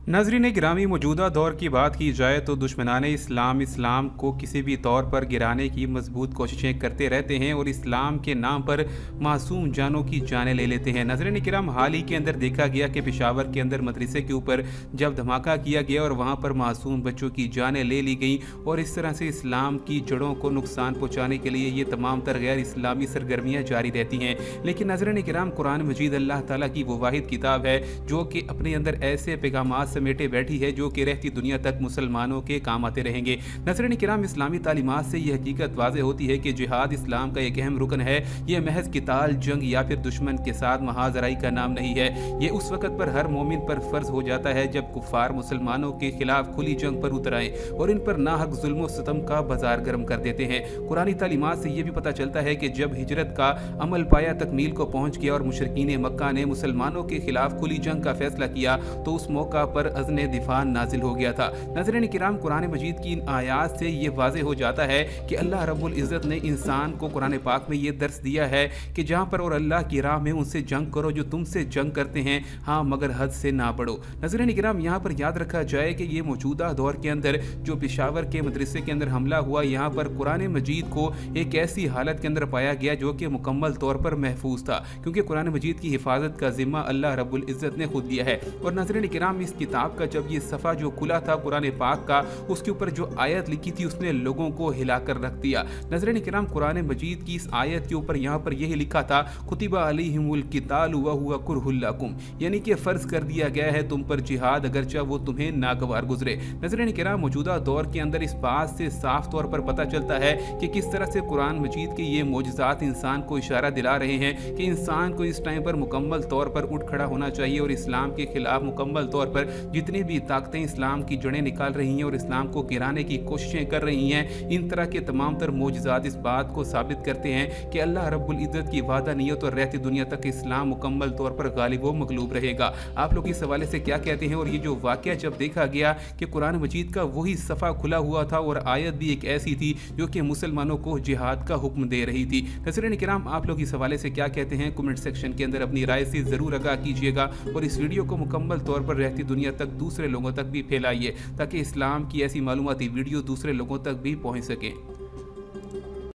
नाज़रीन गिरामी, मौजूदा दौर की बात की जाए तो दुश्मनाने इस्लाम को किसी भी तौर पर गिराने की मजबूत कोशिशें करते रहते हैं और इस्लाम के नाम पर मासूम जानों की जानें ले लेते हैं। नाज़रीन किराम, हाल ही के अंदर देखा गया कि पेशावर के अंदर मदरसे के ऊपर जब धमाका किया गया और वहाँ पर मासूम बच्चों की जानें ले ली गई और इस तरह से इस्लाम की जड़ों को नुकसान पहुँचाने के लिए ये तमाम तर गैर इस्लामी सरगर्मियाँ जारी रहती हैं। लेकिन नाज़रीन किराम, कुरान मजीद अल्लाह ताला की वो वाहिद किताब है जो कि अपने अंदर ऐसे पैगामात समेटे बैठी है जो कि रहती दुनिया तक मुसलमानों के काम आते रहेंगे। नाज़रीन किराम, इस्लामी तालीमात से यह हकीकत वाज़े होती है कि जिहाद इस्लाम का एक अहम रुकन है। यह महज किताल, जंग या फिर दुश्मन के साथ महाजराई का नाम नहीं है। ये उस वक़्त पर हर मोमिन पर फ़र्ज हो जाता है जब कुफ़ार मुसलमानों के खिलाफ खुली जंग पर उतर आए और इन पर नाहक जुल्म सितम का बाजार गर्म कर देते हैं। कुरानी तालीमात से यह भी पता चलता है कि जब हिजरत का अमल पाया तकमील को पहुँच गया और मुशरिकीन मक्का ने मुसलमानों के खिलाफ खुली जंग का फैसला किया तो उस मौका पर अज़्न दिफान नाजिल हो गया था। नाज़रीन किराम, कुरान मजीद की इन आयात से ये वाज़े हो जाता है कि अल्लाह रब्बुल इज़्ज़त ने इंसान को कुरान पाक में ये दर्स दिया है कि जहाँ पर और अल्लाह की राह में उनसे जंग करो जो तुमसे जंग करते हैं, हाँ मगर हद से ना बढ़ो। नाज़रीन किराम, यहाँ पर याद रखा जाए कि ये मौजूदा दौर के अंदर जो पेशावर के मदरसे के अंदर हमला हुआ, यहाँ पर कुरान मजीद को एक ऐसी हालत के अंदर पाया गया जो कि मुकम्मल तौर पर महफूज था, क्योंकि कुरान मजीद की हिफाजत का जिम्मा अल्लाह रब्बुल इज़्ज़त ने खुद लिया है। और नाज़रीन किराम, इस किताब का जब ये सफ़ा जो खुला था कुरान पाक का, उसके ऊपर जो आयत लिखी थी उसने लोगों को हिलाकर रख दिया। नाज़रीन किराम, कुरान मजीद की इस आयत के ऊपर यहाँ पर यही लिखा था, कुतिबा अलैहिमुल क़िताल व हुवा कुरहुल लकुम, यानी कि फ़र्ज कर दिया गया है तुम पर जिहाद अगरचे वो तुम्हें नागवार गुजरे। नाज़रीन किराम, मौजूदा दौर के अंदर इस बात से साफ तौर पर पता चलता है कि किस तरह से कुरान मजीद के ये मोजज़ात इंसान को इशारा दिला रहे हैं कि इंसान को इस टाइम पर मुकम्मल तौर पर उठ खड़ा होना चाहिए और इस्लाम के खिलाफ मुकम्मल तौर पर जितनी भी ताकतें इस्लाम की जड़ें निकाल रही हैं और इस्लाम को गिराने की कोशिशें कर रही हैं, इन तरह के तमाम तर मोजज़ात इस बात को साबित करते हैं कि अल्लाह रब्बुल इज़्ज़त की वादा नियत और रहती दुनिया तक इस्लाम मुकम्मल तौर पर गालिब व मगलूब रहेगा। आप लोग इस हवाले से क्या कहते हैं? और ये जो वाक़या जब देखा गया कि कुरान मजीद का वही सफ़ा खुला हुआ था और आयत भी एक ऐसी थी जो कि मुसलमानों को जिहाद का हुक्म दे रही थी। नाज़रीन किराम, आप लोग इस हवाले से क्या कहते हैं? कमेंट सेक्शन के अंदर अपनी राय से ज़रूर आगाह कीजिएगा और इस वीडियो को मुकम्मल तौर पर रहती दुनिया तक दूसरे लोगों तक भी फैलाइए ताकि इस्लाम की ऐसी मालूमाती वीडियो दूसरे लोगों तक भी पहुंच सकें।